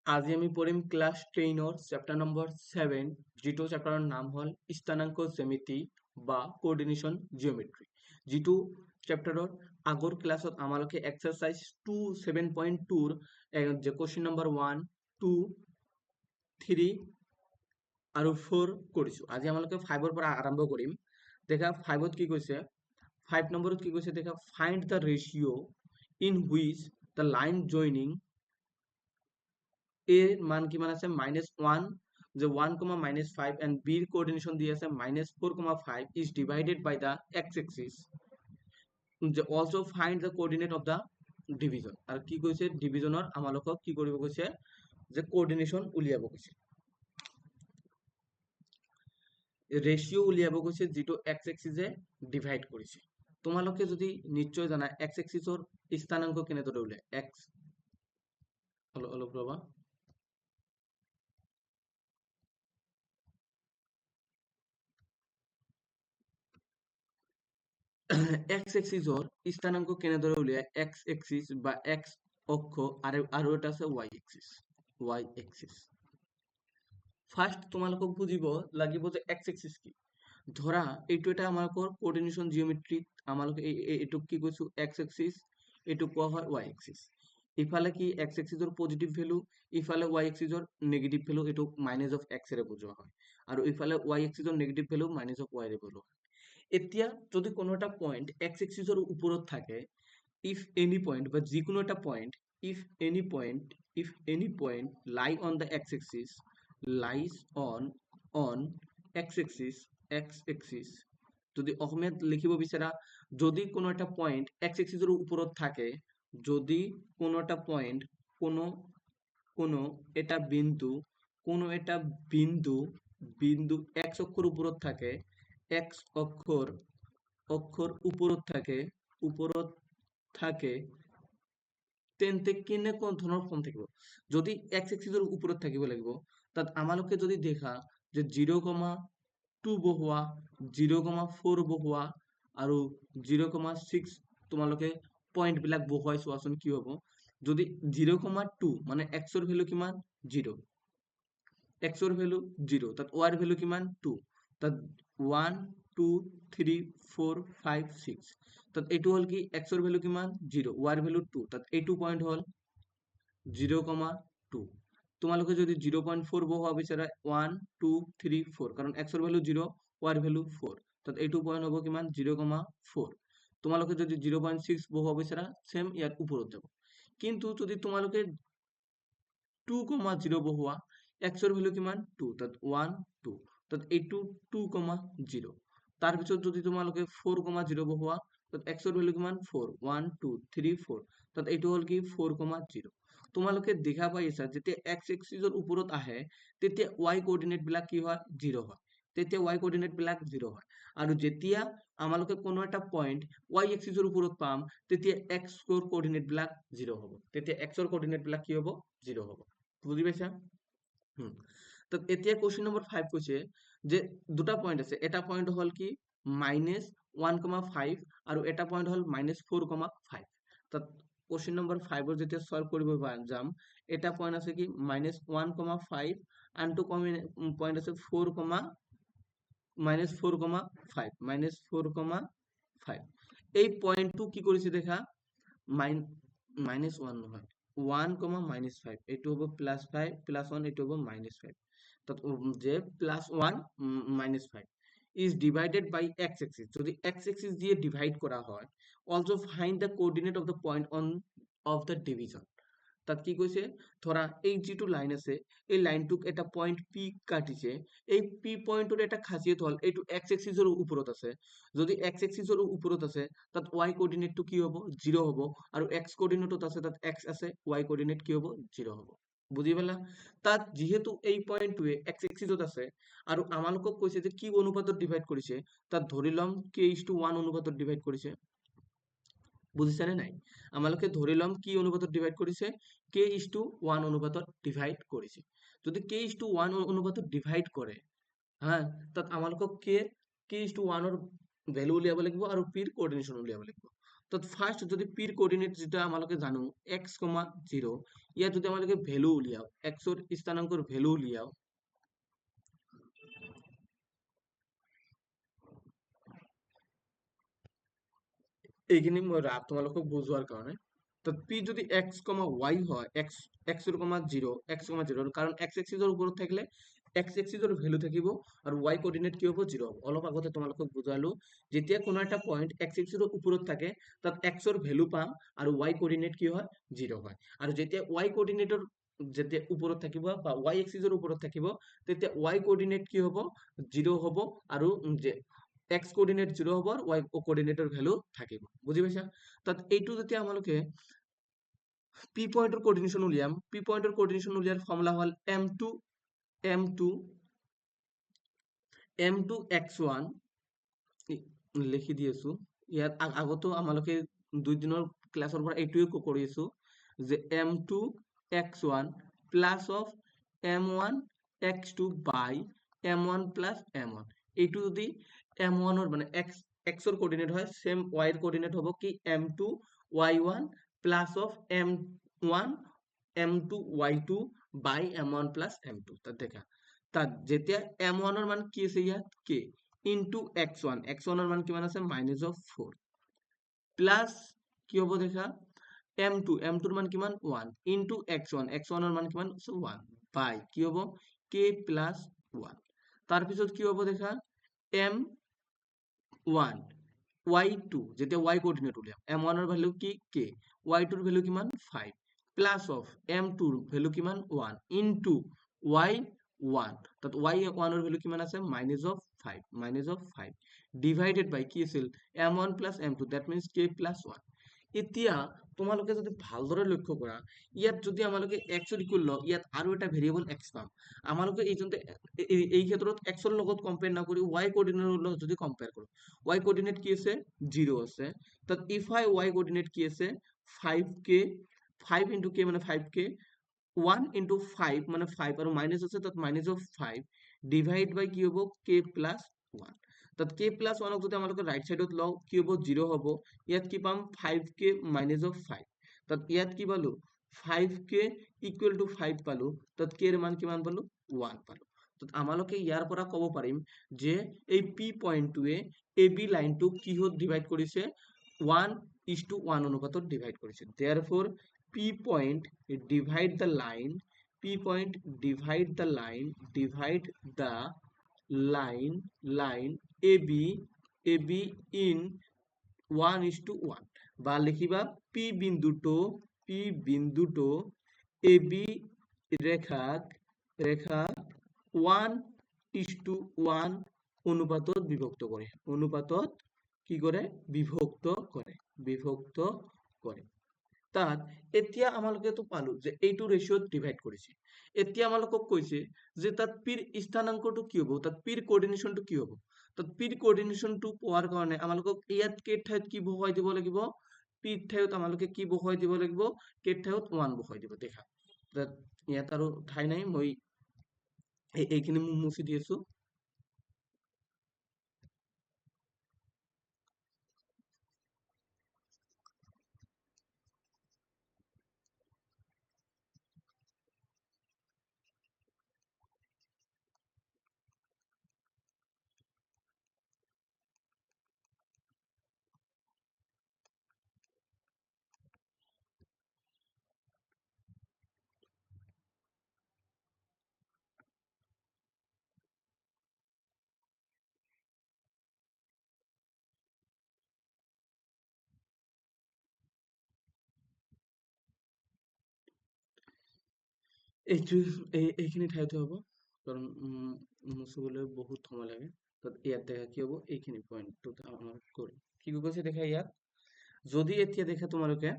আজি আমি পঢ়িম ক্লাছ 10 চেপ্টাৰ নম্বৰ 7 যিটো চেপ্টাৰৰ নাম হ'ল স্থানাংক জ্যামিতি বা কোঅৰ্ডিনেশ্যন জিঅ'মেট্ৰি। যিটো চেপ্টাৰৰ আগৰ ক্লাছত আমালোকে এক্সাৰসাইজ 7.2 যে কোৱেশ্চন নম্বৰ 1, 2, 3 আৰু 4 কৰিছো। আজি আমালোকে 5ৰ পৰা আৰম্ভ কৰিম। দেখা 5ত কি কৈছে, 5 নম্বৰত কি কৈছে দেখা, find the ratio' in which the line joining এর মান কিমান আছে -1, যে 1, -5 and b এর কোঅর্ডিনেশন দিয়ে আছে -4, 5 is divided by the x-axis, যে also find the coordinate of the division। আর কি কৈছে ডিভিজনৰ আমালোকক কি কৰিব কৈছে, যে কোঅৰ্ডিনেশন উলিয়াব কৈছে, ৰেশিও উলিয়াব কৈছে যিটো x এক্সিসে ডিভাইড কৰিছে। তোমালোকে যদি নিশ্চয় জানা x এক্সিসৰ স্থানাংক কেনেদৰে উলিয়ায়, x অলপ ৰবা, এক্স এক্সিসৰ স্থানাংক কেনেদৰে উলিয়ায়, এক্স এক্সিস বা এক্স অক্ষ আৰু এটা আছে Y axis, Y axis. First তোমালোকক বুজিব লাগিব যে এক্স এক্সিস কি। ধৰা এইটো এটা আমালোকৰ কোঅৰ্ডিনেশ্যন জিঅ'মেট্ৰিত আমালোকে এইটোক কি কৈছো এক্স এক্সিস, এইটো কোৱা হয় ওয়াই এক্সিস। ইফালে কি এক্স এক্সিসৰ পজিটিভ ভ্যালু, ইফালে ওয়াই এক্সিসৰ নেগেটিভ ভ্যালু, এইটো মাইনাস অফ এক্স এৰে বুজোৱা হয়, আৰু ইফালে ওয়াই এক্সিসৰ negative value minus of Y এৰে বুজোৱা হয়। এতিয়া যদি কোনো এটা পয়েন্ট এক্স এক্সিসৰ ওপৰত থাকে, ইফ এনি পয়েন্ট বা যিকোনো এটা point, if any point lie on the x axis, lies on x axis, যদি অসমীয়াত লিখিব বিচাৰা, যদি কোনো এটা পয়েন্ট এক্স এক্সিসৰ ওপৰত থাকে, যদি কোনো এটা পয়েন্ট কোনো এটা বিন্দু এক্স অক্ষৰ ওপৰত থাকে, এক্স অক্ষৰ ওপৰত থাকে, তেন্তে কেনেকুৱা ধৰণৰ ফৰ্ম থাকিব। যদি এক্স এক্সিসৰ ওপৰত থাকিব লাগিব, তাত আমালোকে যদি দেখা যে 0,2 বহোৱা, 0,4 বহোৱা আৰু 0,6 তোমালোকে পইণ্ট বিলাক বহুৱাই চোৱাচোন কি হ'ব। যদি 0,2 মানে এক্সৰ ভ্যালু কিমান 0, এক্সৰ ভ্যালু 0, তাত ওয়াইৰ ভ্যালু কিমান 2, তাত 1, 2, 3, 4, 5, 6, তাত এইটো হল কি এক্সৰ ভ্যালু কিমান 0, ওয়াইৰ ভ্যালু 2, তাত এইটো পয়েন্ট হল 0,2। তোমালোকে যদি 0.4 বহুৱা বিচাৰা 1, 2, 3, 4, কাৰণ এক্সৰ ভ্যালু 0, ওয়াইৰ ভ্যালু 4, তাত এইটো পয়েন্ট হ'ব কিমান 0,4। তোমালোকে যদি 0.6 বহুৱা বিচাৰা সেম ইয়াৰ ওপৰত যাব। কিন্তু যদি তোমালোকে 2,0 বহুৱা, এক্সৰ ভ্যালু কিমান 2, তাত 1, 2, তাত এইটো 2,0। তাৰপিছত যদি তোমালোকে 4,0 বহুৱা, তাত এক্সৰ ভ্যালু কিমান 4, 1, 2, 3, 4, তাত এইটো হল কি 4,0। তোমালোকে দেখা পাইছা যেতিয়া এক্স এক্সিসৰ ওপৰত আহে তেতিয়া ওয়াই কোঅৰ্ডিনেট বিলাক কি হয় 0 হয়, তেতিয়া ওয়াই কোঅৰ্ডিনেট বিলাক 0 হয়। আৰু যেতিয়া আমালোকে কোনো এটা পয়েন্ট ওয়াই এক্সিসৰ ওপৰত পাম তেতিয়া এক্স কোঅৰ্ডিনেট বিলাক 0 হ'ব, তেতিয়া এক্সৰ কোঅৰ্ডিনেট বিলাক কি হ'ব 0 হ'ব। বুজি পাইছা? তো এতিয়া কোৱেশ্চন নম্বৰ 5 কৈছে যে দুটা পয়েন্ট আছে, এটা পয়েন্ট হল কি -1,5 আৰু এটা পয়েন্ট হল -4,5। তাত কোৱেশ্চন নম্বৰ 5 ৰ যেতিয়া সলভ কৰিব যাম, এটা পয়েন্ট আছে কি -1,5, আনটো পয়েন্ট আছে -4,5। এই পয়েন্টটো কি কৰিছে দেখা, -1 নহয়, 1,-5, এইটো হ'ব +5, +1, এইটো হ'ব -5। তাত যে +1, -5 is divided by x-axis, যদি x-axis দিয়ে ডিভাইড কৰা হয়, also find the coordinate of the point of the division। তাত কি কৈছে, ধৰা এই যিটো লাইন আছে, এই লাইনটোক এটা পয়েন্ট পি কাটিছে, এই পি পয়েন্টৰ এটা খাসিয়ত হল এইটো এক্স এক্সিসৰ ওপৰত আছে। যদি এক্স এক্সিসৰ ওপৰত আছে তাত ওয়াই কোঅৰ্ডিনেটটো কি হ'ব 0 হ'ব, আৰু এক্স কোঅৰ্ডিনেটত আছে তাত এক্স আছে, ওয়াই কোঅৰ্ডিনেট কি হ'ব 0 হ'ব। বুজি পালা? তাত যিহেতু এই পয়েন্টটোৱে এক্স এক্সিসত আছে আৰু আমালোকক কৈছে যে কি অনুপাতত ডিভাইড কৰিছে, তাত ধৰি লম k:1 অনুপাতত ডিভাইড কৰিছে। বুজিছানে নাই? আমালোকে ধৰি লম কি অনুপাতত ডিভাইড কৰিছে, k:1 অনুপাতত ডিভাইড কৰিছে। যদি k:1 অনুপাতত ডিভাইড কৰে, তাত আমালোকক k:1 ৰ ভ্যালু উলিয়াব লাগিব আৰু p ৰ কোঅৰ্ডিনেশন উলিয়াব লাগিব। তো ফাৰ্ষ্ট যদি পিৰ কোঅৰ্ডিনেট যেটা আমালোকে জানো x,0 ইয়াত যদি আমালোকে ভ্যালু উলিয়াও xৰ স্থানাঙ্কৰ ভ্যালু উলিয়াও এইখিনি মই তোমালোকক বুজোৱাৰ কাৰণে তো পি যদি x, y হয় x 0 কাৰণ x এক্সিসৰ ওপৰত থাকিলে x এক্সিসৰ ভ্যালু থাকিব আৰু y কোঅৰ্ডিনেট কি হ'ব 0 হ'ব অলপ আগতে তোমালোকক বুজালো যেতিয়া কোনো এটা পয়েন্ট x এক্সিসৰ ওপৰত থাকে তাত x ৰ ভ্যালু পাম আৰু y কোঅৰ্ডিনেট কি হয় 0 হয় আৰু যেতিয়া y কোঅৰ্ডিনেটৰ যেতিয়া ওপৰত থাকিব বা y এক্সিসৰ ওপৰত থাকিব তেতিয়া y কোঅৰ্ডিনেট কি হ'ব 0 হ'ব আৰু যে x কোঅৰ্ডিনেট 0 হ'ব আৰু y কোঅৰ্ডিনেটৰ ভ্যালু থাকিব বুজি পাইছা তাত এইটো যেতিয়া আমালোকে p পয়েন্টৰ কোঅৰ্ডিনেশন উলিয়াম p পয়েন্টৰ কোঅৰ্ডিনেশন উলিয়াৰ ফৰ্মুলা হল m2 x1 লিখি দি আছো ইয়াত আগতো আমালোকে দুই দিনৰ ক্লাছৰ পৰা এইটোৱে কৰি আছো যে m2 x1 plus of m1 x2 by m1 plus m1 এইটো যদি m1 ৰ মানে x ৰ কোঅৰ্ডিনেট হয় সেম y ৰ কোঅৰ্ডিনেট হ'ব কি m2 y1 plus of m1 m2 y2 by m1 plus m2 তাত দেখা তাত যেতিয়া m1 ৰ মান কি আছে ইয়াত k ইনটু x1 ৰ মান কিমান আছে -4 প্লাস কি হ'ব দেখা m2 ৰ মান কিমান 1 ইনটু x1 ৰ মান কিমান 1 বাই কি হ'ব k প্লাস 1 তাৰ পিছত কি হ'ব দেখা m1 y2 যেতিয়া y কোঅৰ্ডিনেট উলিয়াম m1 ৰ ভ্যালু কি k y2 ৰ ভ্যালু কিমান 5 প্লাস অফ m2 ৰ ভ্যালু কিমান 1 ইনটু y1 তাত y1 ৰ ভ্যালু কিমান আছে -5 ডিভাইডেড বাই কি আছিল m1 plus m2 that means k plus 1 এতিয়া তোমালোকে যদি ভালদৰে লক্ষ্য কৰা ইয়াত যদি আমালোকে x ৰ ইকুৱেল লওঁ ইয়াত আৰু এটা ভেৰিয়েবল x পাম আমালোকে এই যোনতে এই ক্ষেত্ৰত x ৰ লগত কম্পেয়াৰ নকৰি y কোঅৰ্ডিনেটৰ লগত যদি কম্পেয়াৰ কৰো y কোঅৰ্ডিনেট কি আছে 0 আছে তাত if I y কোঅৰ্ডিনেট কি আছে 5k 5 into k মানে 5k 1 into 5 মানে 5 আৰু মাইনাস আছে তাত মাইনাস অফ 5 ডিভাইড বাই কি হ'ব k প্লাস 1 তাত k প্লাস 1 যদি আমালোকে রাইট সাইডত লও কি হ'ব 0 হ'ব ইয়াত কি পাম 5k মাইনাস অফ 5 তাত ইয়াত কি পালো 5k ইকুৱেল টু 5 পালো তাত k এৰ মান কিমান পালো 1 পালো তাত আমালোকে ইয়াৰ পৰা ক'ব পাৰিম যে এই p পয়েন্টটোৱে ab লাইনটো কিহত ডিভাইড কৰিছে 1:1 অনুপাতত ডিভাইড কৰিছে therefore p point divide the line AB in 1:1 বা লিখিবা p বিন্দুটো AB রেখাক 1:1 অনুপাতত বিভক্ত কৰে তাত এতিয়া আমালোকে তো পালো যে এইটো ৰেশিওত ডিভাইড কৰিছে এতিয়া আমালোকক কৈছে যে তাত পিৰ স্থানাঙ্কটো কি হ'ব তাত পিৰ কোঅৰ্ডিনেশনটো কি হ'ব তাত পিৰ কোঅৰ্ডিনেশনটো পোৱাৰ কাৰণে আমালোকক ইয়াত কে ঠাইত কি বহুৱাই দিব লাগিব পিৰ ঠাইত আমালোকে কি বহুৱাই দিব লাগিব কে ঠাইত 1 বহুৱাই দিব দেখা তাত ইয়াত আৰু ঠাই নাই মই এইখিনি মুছি দি আছো এইখিনি ঠাইতে হ'ব কাৰণ মুছিবলৈ বহুত সময় লাগে তাত ইয়াত দেখা কি হ'ব এইখিনি পয়েন্টটো আমাৰ কৰি কি কৈছে দেখা ইয়াত যদি এতিয়া দেখা তোমালোকে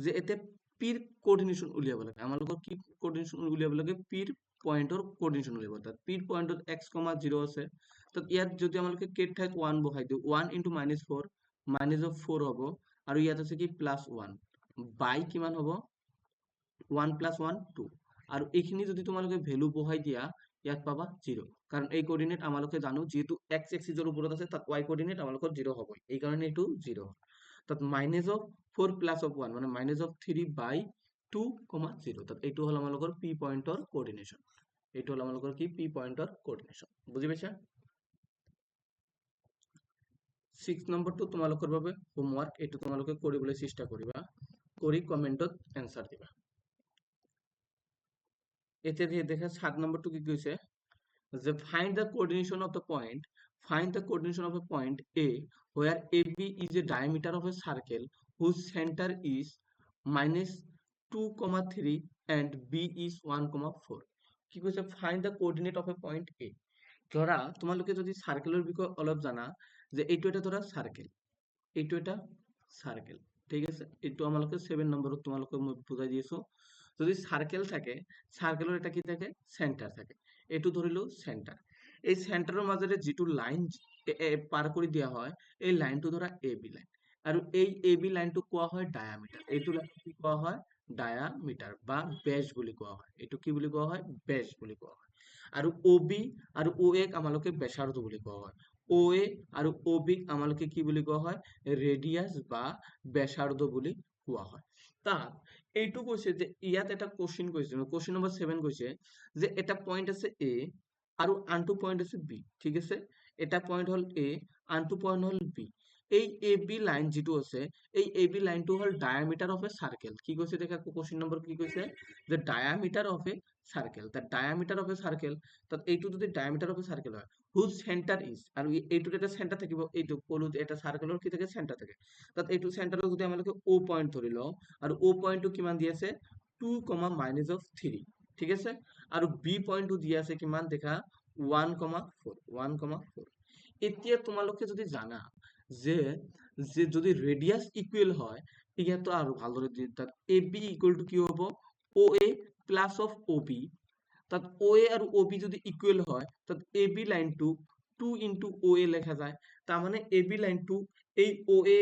যে এতিয়া পিৰ কোঅৰ্ডিনেশন উলিয়াব লাগে আমালোকৰ কি কোঅৰ্ডিনেশন উলিয়াব লাগে পিৰ পয়েন্টৰ কোঅৰ্ডিনেশন উলিয়াব তাত পিৰ পয়েন্টত x, 0 আছে তাত ইয়াত যদি আমালোকে k ঠাইত 1 বহাই দিও 1 into -4 minus of 4 হ'ব আৰু ইয়াত আছে কি +1 বাই কিমান হ'ব 1 plus 1 2 আৰু এইখিনি যদি তোমালোকে ভ্যালু বহাই দিয়া ইয়াত পাবা 0 কাৰণ এই কোঅৰ্ডিনেট আমালোকে জানো যেহেতু x এক্সিসৰ ওপৰত আছে তাত y কোঅৰ্ডিনেট আমালোকৰ 0 হ'ব এই কাৰণে এটো 0 তাত মাইনাস অফ 4 প্লাস অফ 1 মানে মাইনাস অফ 3/2, 0 তাত এইটো হল আমালোকৰ পি পইণ্টৰ কোঅৰ্ডিনেশ্যন এইটো হল আমালোকৰ কি পি পইণ্টৰ কোঅৰ্ডিনেশ্যন বুজি পাইছা 6 নম্বৰটো তোমালোকৰ বাবে হোমৱৰ্ক এইটো তোমালোকে কৰিবলৈ চেষ্টা কৰিবা কৰি কমেন্টত এনসাৰ দিবা এতিয়া দেখা 7 নম্বৰটো কি কৈছে যে find the coordination of the point A where AB is a diameter of a circle whose center is -2,3 and B is 1,4 কি কৈছে find the coordinate of a point A ধৰা তোমালোকে যদি সাৰ্কেলেৰ বিষয়ে অলপ জানা যে এইটো এটা ধৰা সাৰ্কেল এইটো এটা সাৰ্কেল ঠিক আছে এইটো আমালোকে 7 নম্বৰত তোমালোকে মই বুজাই দিছো যদি সাৰ্কেল থাকে সাৰ্কেলৰ এটা কি থাকে সেন্টাৰ থাকে এইটো ধৰিলো সেন্টাৰ এই সেন্টাৰৰ মাজেৰে যেটো লাইন পাৰ কৰি দিয়া হয় এই লাইনটো ধৰা AB লাইন আৰু এই AB লাইনটো কোৱা হয় ডায়ামিটাৰ এইটো লাইন কি কোৱা হয় ডায়ামিটাৰ বা বেজ বুলি কোৱা হয় এইটো কি বুলি কোৱা হয় বেজ বুলি কোৱা হয় আৰু OB আৰু OA আমালোকে ব্যাসাৰ্ধ বুলি কোৱা হয় OA আৰু OB আমালোকে কি বুলি কোৱা হয় ৰেডিয়াস বা ব্যাসাৰ্ধ বুলি কোৱা হয় তাত এইটো কৈছে যে ইয়াত এটা কোশ্চেন কৈছে কোশ্চেন নম্বৰ 7 কৈছে যে এটা পয়েন্ট আছে A আৰু আনটো পয়েন্ট আছে B ঠিক আছে এটা পয়েন্ট হল A আনটো পয়েন্ট হল B এই AB লাইন যেটো আছে এই AB লাইনটো হল ডায়ামিটার অফ এ সার্কেল কি কৈছে দেখা কোশ্চেন নম্বৰ কি কৈছে যে diameter of A circle the diameter of A circle তাত এইটো যদি ডায়ামিটার অফ এ সার্কেল হয় হুজ সেন্টার ইজ আৰু এইটো এটা সেন্টাৰ থাকিব এইটো কলো যে এটা সাৰ্কেলৰ কি থাকে সেন্টাৰ থাকে তাত এইটো সেন্টাৰৰ যদি আমালোকে O পয়েন্ট ধৰি লও আৰু O পয়েন্টটো কিমান দি আছে 2,-3 ঠিক আছে আৰু B পয়েন্টটো দি আছে কিমান দেখা 1,4 এতিয়া তোমালোকে যদি জানা যে যদি রেডিয়াস ইকুয়াল হয় ইয়াতো আৰু ভালদৰে তাত AB ইকুয়াল টু কি হ'ব OA প্লাস অফ OB তাত OA আৰু OB যদি ইকুয়াল হয় তাত AB লাইনটো 2 into OA লেখা যায় তাৰ মানে AB লাইনটো এই OA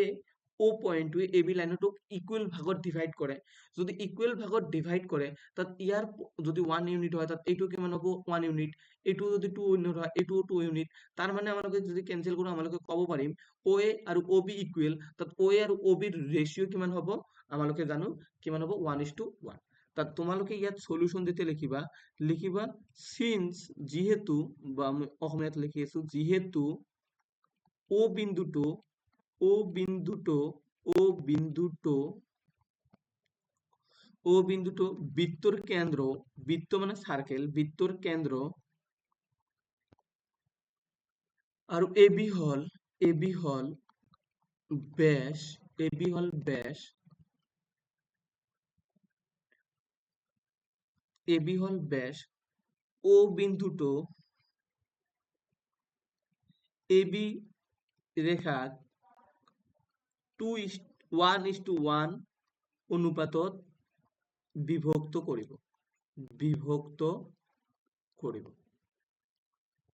O পয়েন্টটো AB লাইনটো ইকুয়াল ভাগত ডিভাইড কৰে যদি ইকুয়াল ভাগত ডিভাইড কৰে তাত ইয়াৰ যদি 1 ইউনিট হয় তাত এইটো কিমান হ'ব 1 ইউনিট এইটো যদি 2 ইউনিট হয় এইটো 2 ইউনিট তাৰ মানে আমালোকে যদি ক্যান্সেল কৰো আমালোকে ক'ব পাৰিম OA আৰু OB ইকুয়াল তাত OA আৰু OB ৰ ৰেশিও কিমান হ'ব আমালোকে জানো কিমান হ'ব 1:1 তাত তোমালোকে ইয়াত সলিউশন দিতে লিখিবা সিন্স যেহেতু বা আমি অসমীয়াত লিখি আছো যেহেতু O বিন্দুটো বৃত্তর কেন্দ্র বৃত্ত মানে সার্কেল বৃত্তর কেন্দ্র আৰু AB হল ব্যাস ও বিন্দুটো AB ৰেখাত 1:1 অনুপাতত বিভক্ত কৰিব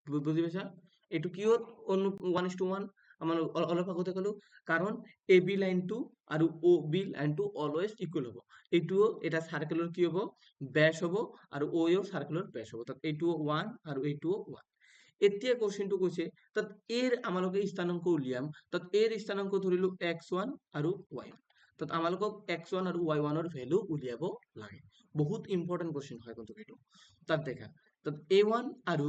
বুজি পাইছা এইটো কিয় 1:1 আমাৰ অলপ আগতে কলো কাৰণ AB লাইনটো আৰু OB লাইনটো অলৱেজ ইকুয়াল হ'ব এইটো এটা সাৰ্কেলৰ কি হ'ব ব্যাস হ'ব আৰু OA সাৰ্কেলৰ ব্যাস হ'ব তাত এইটো 1 আৰু এইটো 1 এতিয়া কোশ্চেনটো কৈছে তাত এৰ আমালোকে স্থানাংক উলিয়াম তাত এৰ স্থানাংক ধৰিলো x1 আৰু y1 তাত আমালোকক x1 আৰু y1 ৰ ভ্যালু উলিয়াব লাগে বহুত ইম্পৰ্টেন্ট কোশ্চেন হয় কিন্তু এইটো তাত দেখা তাত a1 আৰু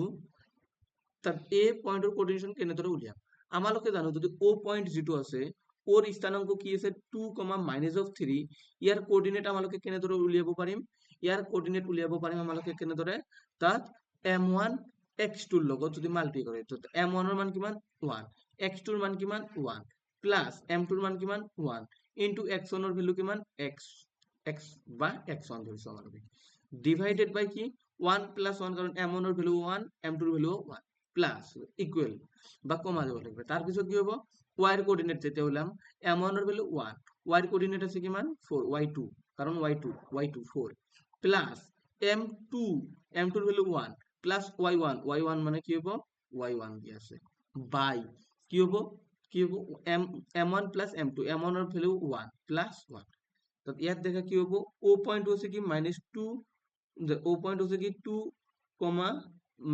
তাত a পয়েন্টৰ কোঅৰ্ডিনেশন কেনেদৰে উলিয়াম আমালোকে জানো যদি O পয়েন্ট যেটো আছে ওৰ স্থানাংক কি আছে 2,-3 ইয়াৰ কোঅৰ্ডিনেট আমালোকে কেনেদৰে উলিয়াব পাৰিম ইয়াৰ কোঅৰ্ডিনেট উলিয়াব পাৰিম আমালোকে কেনেদৰে তাত m1 x2 ৰ লগত যদি মাল্টি কৰে তো m1 ৰ মান কিমান 1 x2 ৰ মান কিমান 1 প্লাস m2 ৰ মান কিমান 1 ইনটু x1 ৰ ভ্যালু কিমান x বা x1 ধৰিছো আমালোকে ডিভাইডেড বাই কি 1 প্লাস 1 কাৰণ m1 ৰ ভ্যালু 1 m2 ৰ ভ্যালু 1 প্লাস ইকুয়াল বা কমা যাব লাগবে তার পিছত কি হ'ব y এর কোঅর্ডিনেট যেতে হলাম m1 এর ভ্যালু 1 y এর কোঅর্ডিনেট আছে কিমান 4 y2 কারণ y2 4 প্লাস m2 এর ভ্যালু 1 প্লাস y1 মানে কি হ'ব y1 দি আছে বাই কি হ'ব m1 প্লাস m2 m1 এর ভ্যালু 1 প্লাস 1 তো ইয়াত দেখা কি হ'ব O পয়েন্ট হৈছে কি -2 O পয়েন্ট হৈছে কি 2,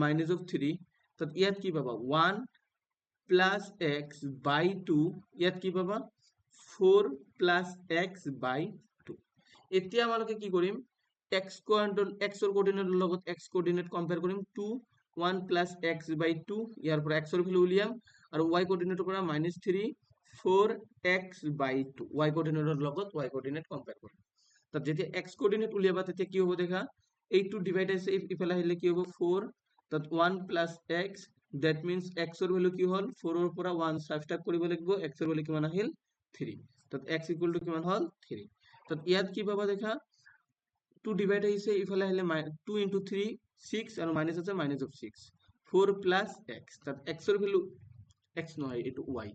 -3 তাত ইয়াত কি পাবা 1 প্লাস x বাই 2 ইয়াত কি পাবা 4 প্লাস এক্স বাই 2। এতিয়া আমালোকে কি কৰিম, এক্স এক্সৰ কোঅৰ্ডিনেটৰ লগত এক্স কোঅৰ্ডিনেট কম্পেয়াৰ কৰিম। 2 1 প্লাস এক্স বাই 2, ইয়াৰ পৰা এক্সৰ ভ্যালু উলিয়াম আৰু y কোঅৰ্ডিনেটৰ পৰা -3 4 এক্স বাই 2 y কোঅৰ্ডিনেটৰ লগত y কোঅৰ্ডিনেট কম্পেয়াৰ কৰিম। তাত যেতিয়া এক্স কোঅৰ্ডিনেট উলিয়াবা তেতিয়া কি হ'ব দেখা, এইটো ডিভাইড আছে ইফালে আহিলে কি হ'ব 4, তাত 1 প্লাস এক্স, that means এক্সৰ ভ্যালু কি হ'ল 4 ৰ পৰা 1 সাবট্ৰাক্ট কৰিব লাগিব, এক্সৰ ভ্যালু কিমান আহিল 3, তাত x ইকুয়াল টু কিমান হ'ল 3। তাত ইয়াত কি পাবা দেখা, 2 ডিভাইড আহিছে ইফালে আহিলে 2 into 3 6 আৰু মাইনাস আছে মাইনাস অফ 6 4 প্লাস x, তাত x এর ভ্যালু x নহয় এটো y,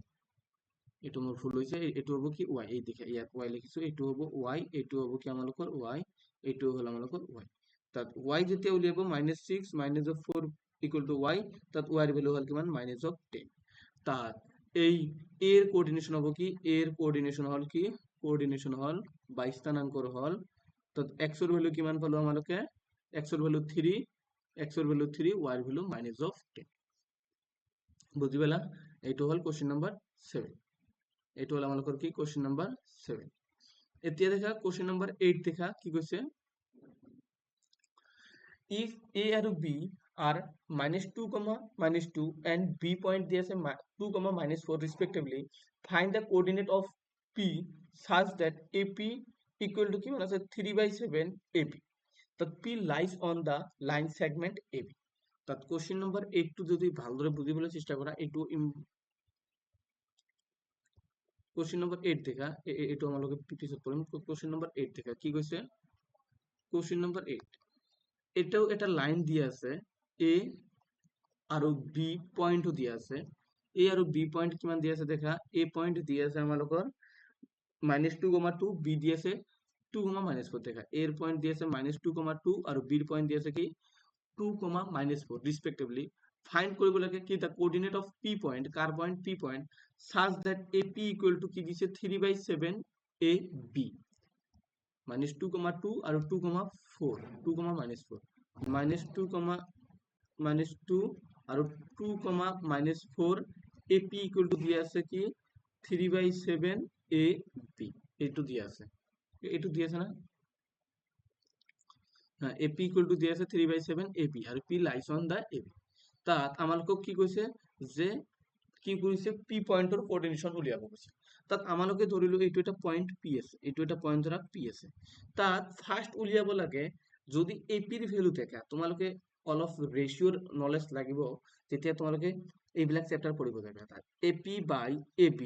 এটো মোৰ ভুল হৈছে, এটো হ'ব কি y, এই দেখে ইয়াত y লিখিছো, এটো হ'ব y, এটো হ'ব কি আমালোকৰ y, এটো হ'ল আমালোকৰ y। তাত y যেতিয়া উলিয়াব -6 minus of 4 equal to y, তাত y এর ভ্যালু হ'ল কিমান মাইনাস অফ 10। তাত এই এর কোঅর্ডিনেশন হ'ব কি, এর কোঅর্ডিনেশন হল কি, কোঅর্ডিনেশন হল 22 স্থানাঙ্কৰ হল, তাত x এর ভ্যালু কিমান পালো আমালোকে, x এর ভ্যালু 3, x এর ভ্যালু 3, y এর ভ্যালু মাইনাস অফ 10। বুঝি পেলা, এইটো হল কোশ্চেন নাম্বার 7, এইটো হল আমালোকৰ কি কোশ্চেন নাম্বাৰ 7। এতিয়া দেখা কোশ্চেন নাম্বাৰ 8 দেখা কি কৈছে, if a আৰু b are -2, -2 and b point দিয়ে আছে 2, -4 respectively, find the coordinate of p such that ap equal to কিমান আছে 3/7 ab, তাত p lies on the line segment ab। তাত কোশ্চেন নাম্বার 8 টো যদি ভালদৰে বুজিবলৈ চেষ্টা কৰা, এইটো কোশ্চেন নাম্বার 8 দেখা, এইটো আমালোকে পিছত পঢ়িম। কোশ্চেন নাম্বার 8 দেখা কি কৈছে, কোশ্চেন নাম্বার 8 এটাও এটা লাইন দিয়ে আছে, এ আৰু বি পয়েন্টও দিয়ে আছে, এ আৰু বি পয়েন্ট কিমান দিয়ে আছে দেখা, এ পয়েন্ট দিয়ে আছে আমালোকৰ -2, 2, বি দিয়ে আছে 2, -4 দেখা, এৰ পয়েন্ট দিয়ে আছে -2, 2 আৰু বিৰ পয়েন্ট দিয়ে আছে কি 2, -4 respectively। ফাইন্ড কৰিব লাগে কি the coordinate of p point, car point p point, such that ap equal to কি দিছে 3/7 ab, -2, 2 আৰু 2, 4, 2, -4, -2 আৰু 2, -4 ap equal to দিয়ে আছে কি 3/7 ab, এইটো দিয়ে আছে, এইটো দিয়ে আছে না, হ্যাঁ ap equal to দিয়ে আছে 3/7 ab আৰু p lies on the ab। তাত আমালোকক কি কৈছে যে কি কৰিছে p পয়েন্টৰ কোঅৰ্ডিনেশন উলিয়াব কৈছে। তাত আমালোকে ধৰিলো এইটো এটা পয়েন্ট p আছে, এইটো এটা পয়েন্ট ধৰা p আছে, তাত ফাৰ্স্ট উলিয়াব লাগে যদি ap ৰ ভ্যালু দেখা, তোমালোকে অলপ ৰেশিওৰ নলেজ লাগিব, তেতিয়া তোমালোকে এইবিলাক চেপ্টাৰ পঢ়িব লাগে। তাত ap বাই ab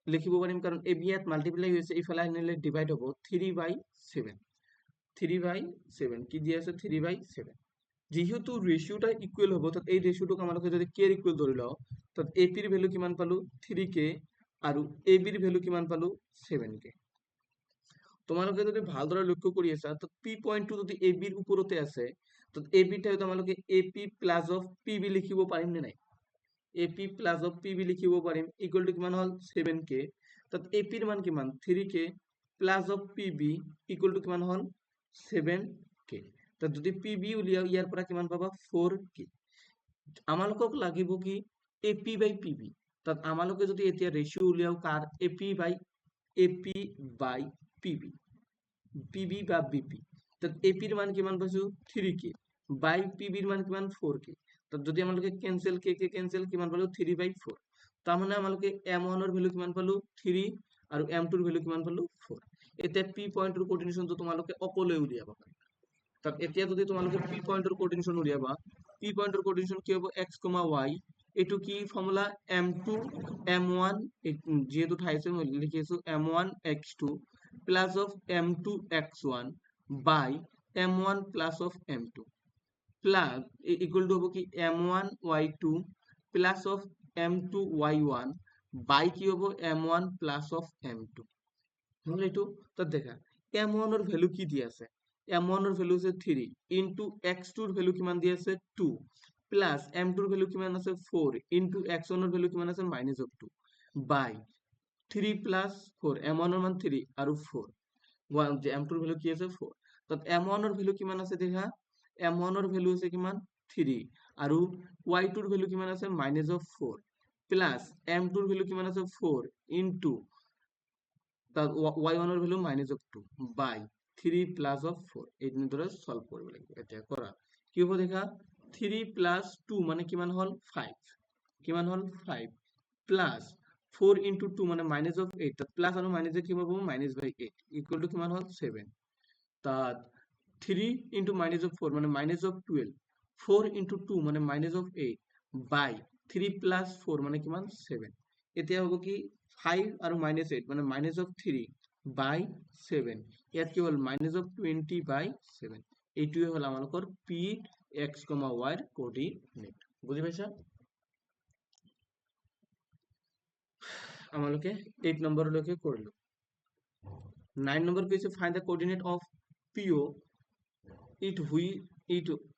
লিখিব পাৰিম, কাৰণ ab ইয়াত মাল্টিপ্লাই হৈছে, ইফালে আনিলে ডিভাইড হ'ব 3/7, 3/7 কি দিয়ে আছে 3/7। যেহেতু রেশিওটা ইকুয়াল হবো, তাত এই রেশিওটোক আমালোকে যদি কে ইকুয়াল ধৰি লও, তাত এ পিৰ ভ্যালু কিমান পালো 3k আৰু এ বিৰ ভ্যালু কিমান পালো 7k। তোমালোকে যদি ভালদৰে লক্ষ্য কৰি আছা, তাত পি পয়েন্টটো যদি এ বিৰ ওপৰতে আছে, তাত এ বি ঠাইত আমালোকে A P plus of P B লিখিব পাৰিম নে নাই, A P plus of P B লিখিব পাৰিম, ইকুয়াল টু কিমান হল 7k, তাত এ পিৰ মান কিমান 3k plus of P B equal to কিমান হল 7k। তাত যদি পি বি উলিয়াও ইয়াৰ পৰা কিমান পাবা 4k। আমালোকক লাগিব কি এপি বাই পিবি, তাত আমালোকে যদি এতিয়া ৰেশিও উলিয়াও কাৰ এপি বাই পিবি, পিবি বা বিপি, তাত এপিৰ মান কিমান পাইছো 3k বাই পিবিৰ মান কিমান 4k, তাত যদি আমালোকে কেনসেল কে কেনসেল কিমান পালো 3/4, তাৰ মানে আমালোকে m1 ৰ ভ্যালু কিমান পালো 3 আৰু m2 ৰ ভ্যালু কিমান পালো 4। এতিয়া পি পয়েন্টৰ কোঅৰ্ডিনেশনটো তোমালোকে অকলে উলিয়াব পাৰা। তাত এতিয়া যদি তোমালোকে পি পয়েন্টৰ কোঅৰ্ডিনেশন উলিয়াবা, পি পয়েন্টৰ কোঅৰ্ডিনেশন কি হ'ব x, y, এইটো কি ফৰ্মুলা m2 m1, যেহেতু ঠাইছে মই লিখি আছো m1 x2 plus of m2 x1 by m1 plus of m2 plus equal to হ'ব কি m1 y2 plus of m2 y1 বাই কি হ'ব m1 প্লাস অফ m2। তাহলে এইটো তাত দেখা m1 ৰ ভ্যালু কি দি আছে, m1 ৰ ভ্যালু আছে 3 ইনটু x2 ৰ ভ্যালু কিমান দি আছে 2 প্লাস m2 ৰ ভ্যালু কিমান আছে 4 ইনটু x1 ৰ ভ্যালু কিমান আছে -2 বাই 3 প্লাস 4, m1 ৰ মান 3 আৰু 4, যে m2 ৰ ভ্যালু কি আছে 4, তাত m1 ৰ ভ্যালু কিমান আছে দেখা, m1 ৰ ভ্যালু আছে কিমান 3 আৰু y2 ৰ ভ্যালু কিমান আছে -4 প্লাস m2 ৰ ভ্যালু কিমান আছে 4 ইনটু তার y1 এর ভ্যালু -2 বাই 3 প্লাস অফ 4 এই ধরে সলভ করব লাগবে। এটা করা কি হবে দেখা 3 প্লাস 2 মানে কি মান হল 5 কি মান হল 5 প্লাস 4 ইনটু 2 মানে মাইনাস অফ 8 প্লাস আর মাইনাসে কি পাবো -8 ইকুয়াল টু কি মান হল 7 তা 3 ইনটু মাইনাস অফ 4 মানে মাইনাস অফ 12 4 ইনটু 2 মানে মাইনাস অফ 8 বাই 3 প্লাস 4 মানে কি মান 7 এতে হবে কি 5 আর -8 মানে মাইনাস অফ 3 বাই 7 এর কি হল মাইনাস অফ 20 বাই 7 এইটুই হল আমাদের পি এক্স কমা ওয়াই এর কোঅর্ডিনেট বুঝি পাইছা আমাদেরকে 8 নম্বর লোকে করলো 9 নম্বর পেজে find the coordinate of PO it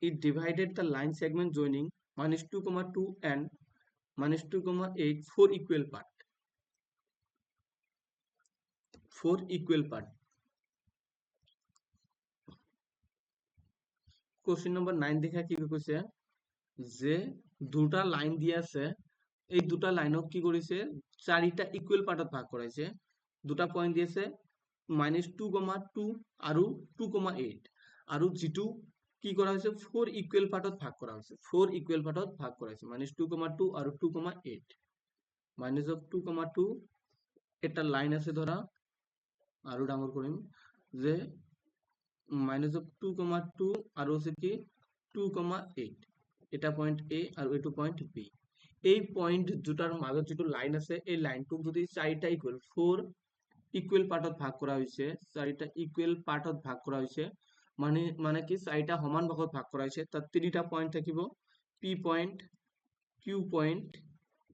it divided the line segment joining -2,2 and -2,8 4 equal part question number 9 দেখা কি কইছে যে দুটা লাইন দিয়া আছে এই দুটা লাইনক কি করেছে চারিটা ইকুয়াল পার্টত ভাগ করাইছে দুটা পয়েন্ট দিয়েছে -2,2 আৰু 2,8 আৰু যেটো কি কৰা হয়েছে 4 ইকুয়াল পাৰ্টত ভাগ কৰা হয়েছে 4 ইকুয়াল পাৰ্টত ভাগ কৰা হয়েছে -2,2 আৰু 2,8 -2,2 এটা লাইন আছে ধৰা আৰু ডাঙৰ কৰিম যে -2,2 আৰু আছে কি 2,8 এটা পয়েন্ট A আৰু এটো পয়েন্ট B এই পয়েন্ট দুটাৰ মাজত যেটো লাইন আছে এই লাইনটোক যদি চাৰিটা ইকুয়াল 4 ইকুয়াল পাৰ্টত ভাগ কৰা হয়েছে চাৰিটা ইকুয়াল পাৰ্টত ভাগ কৰা হয়েছে মানে কি চাৰিটা সমান ভাগত ভাগ করা হয়েছে তাত তিনিটা পয়েন্ট থাকিব P পয়েন্ট Q পয়েন্ট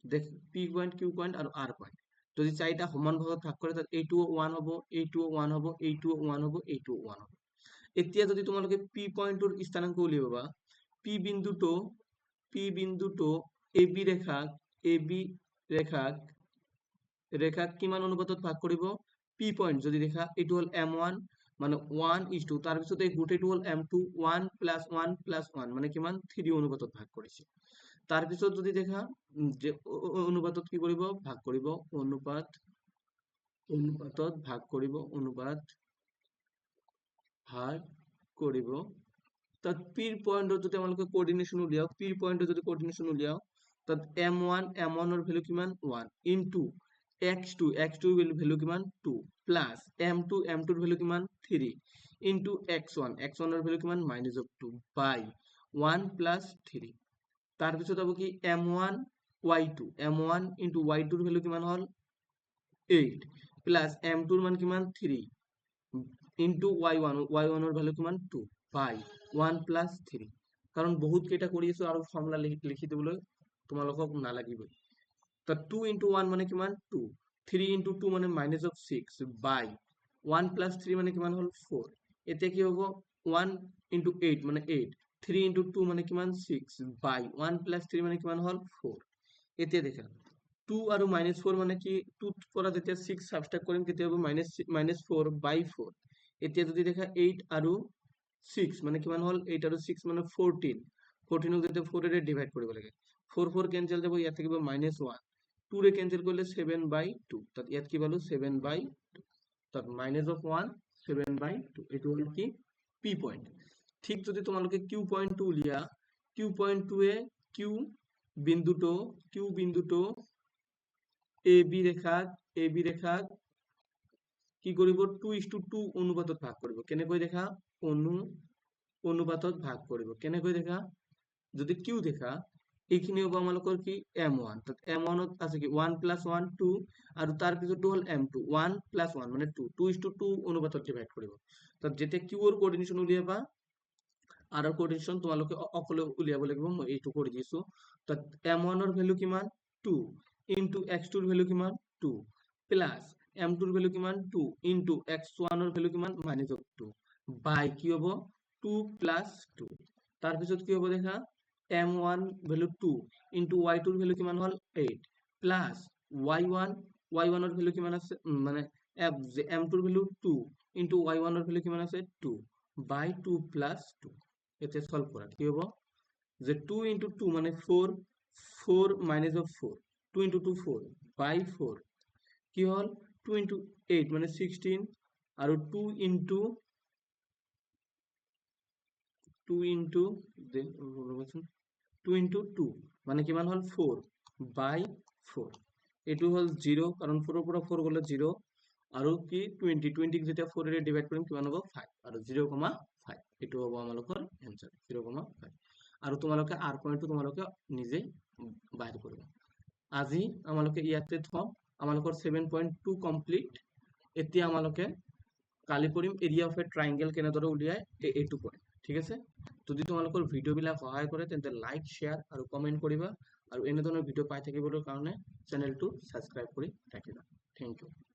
দেখ P পয়েন্ট Q পয়েন্ট আৰু R পয়েন্ট যদি চাৰিটা সমান ভাগত ভাগ কৰে তাত এইটো 1 হ'ব এইটো 1 হ'ব এইটো 1 হ'ব এইটো 1 হ'ব এতিয়া যদি তোমালোকে P পয়েন্টৰ স্থানাঙ্ক উলিয়াবা P বিন্দুটো AB ৰেখাক কিমান অনুপাতত ভাগ কৰিব P পয়েন্ট যদি দেখা এইটো হল M1 মানে 1:2 তাৰ পিছত এই গোটেইটো হল M2 1 + 1 + 1 মানে কিমান 3 অনুপাতত ভাগ কৰিছে তাৰ পিছত যদি দেখা যে অনুপাতত কি কৰিব ভাগ কৰিব অনুপাতত ভাগ কৰিব তাত P পয়েন্টৰ যদি আমালোকে কোঅৰ্ডিনেশন উলিয়াও P পয়েন্টৰ যদি কোঅৰ্ডিনেশন উলিয়াও তাত M1 ৰ ভ্যালু কিমান 1 ইনটু x2 ৰ ভ্যালু কিমান 2 প্লাস M2 ৰ ভ্যালু কিমান 3 ইনটু x1 ৰ ভ্যালু কিমান -2 বাই 1 + 3 তাৰ পিছত হ'ব কি M1 ইনটু y2 ৰ ভ্যালু কিমান হল 8 প্লাস M2 ৰ মান কিমান 3 ইনটু y1 ৰ ভ্যালু কিমান 2 বাই 1 + 3 কাৰণ বহুত কেইটা কৰি আছো আৰু ফৰ্মুলা লিখি দিবলৈ তোমালোকক নালাগিব তো 2 ইনটু 1 মানে কিমান 2 3 ইনটু 2 মানে -6 বাই 1 + 3 মানে কিমান হল 4 এতে কি হ'ব 1 ইনটু 8 মানে 8 3 ইনটু 2 মানে কিমান 6 বাই 1 + 3 মানে কিমান হল 4 এতে দেখা 2 আৰু -4 মানে কি 2 পৰা যেতিয়া 6 সাবট্ৰাক্ট কৰিম তেতিয়া হ'ব -4 বাই 4 এতিয়া যদি দেখা 8 আৰু 6 মানে কিমান হল 8 আৰু 6 মানে 14 14 ক যেতিয়া 4 ৰে ডিভাইড কৰিব লাগে 4 কেনসেল যাব ইয়াত থাকিব -1 2 ৰে কেনসেল কৰিলে 7/2 তাত ইয়াত কি পালো 7/2 তাত -1 7/2 এটো হল কি P পয়েন্ট ঠিক যদি তোমালোকে Q পয়েন্টটো উলিয়া Q পয়েন্টটোৱে Q বিন্দুটো AB ৰেখাক কি কৰিব 2:2 অনুপাতত ভাগ কৰিব কেনেকৈ দেখা অনুপাতত ভাগ কৰিব কেনেকৈ দেখা যদি Q দেখা এইখিনি হ'ব আমালোকৰ কি M1 তাত M1 ত আছে কি 1 + 1 2 আৰু তাৰ পিছৰটো হল M2 1 + 1 মানে 2 2:2 অনুপাতত ডিভাইড কৰিব তাত যেতিয়া Q ৰ কোঅৰ্ডিনেশন উলিয়াবা R ৰ কোঅৰ্ডিনেশন তোমালোকে অকলে উলিয়াব লাগিব মই এইটো কৰি দিছো তাত M1 ৰ ভ্যালু কিমান 2 ইনটু x2 ৰ ভ্যালু কিমান 2 প্লাস M2 ৰ ভ্যালু কিমান 2 ইনটু x1 ৰ ভ্যালু কিমান -2 বাই কি হ'ব 2 + 2 তাৰ পিছত কি হ'ব দেখা M1 ভ্যালু 2 ইনটু y2 ৰ ভ্যালু কিমান হল 8 প্লাস y1 ৰ ভ্যালু কিমান আছে মানে M2 ৰ ভ্যালু 2 ইনটু y1 ৰ ভ্যালু কিমান আছে 2 বাই 2 + 2 এতে সলভ কৰা কি হ'ব যে 2 ইনটু 2 মানে 4 4 -4 2 ইনটু 2 4 বাই 4 কি হল 2 into 8 মানে 16 আৰু 2 into 2 into 2 মানে কিমান হ'ল 4 by 4 এইটো হ'ল 0 কাৰণ 4 ৰ পৰা 4 গ'লে 0 আৰু কি 20 যেতিয়া 4 ৰে ডিভাইড কৰিম কিমান হ'ব 5 আৰু 0,5 এইটো হ'ব আমালোকৰ এনসাৰ 0,5 আৰু তোমালোকে r পইণ্টটো তোমালোকে নিজে বাহিৰ কৰিবা আজি আমালোকে ইয়াতে থম আমালোকৰ 7.2 কমপ্লিট এতিয়া আমালোকে কালি কৰিম এৰিয়া অফ এ ট্ৰায়াঙ্গেল কেনেদৰে উলিয়াই এইটো কৰিম ঠিক আছে যদি তোমালোকৰ ভিডিঅ'বিলাক সহায় কৰে তেন্তে লাইক শ্বেয়াৰ আৰু কমেন্ট কৰিবা আৰু এনে ধৰণৰ ভিডিঅ' পাই থাকিবৰ কাৰণে চেনেলটো সাবস্ক্ৰাইব কৰি ৰাখিবা থেংক ইউ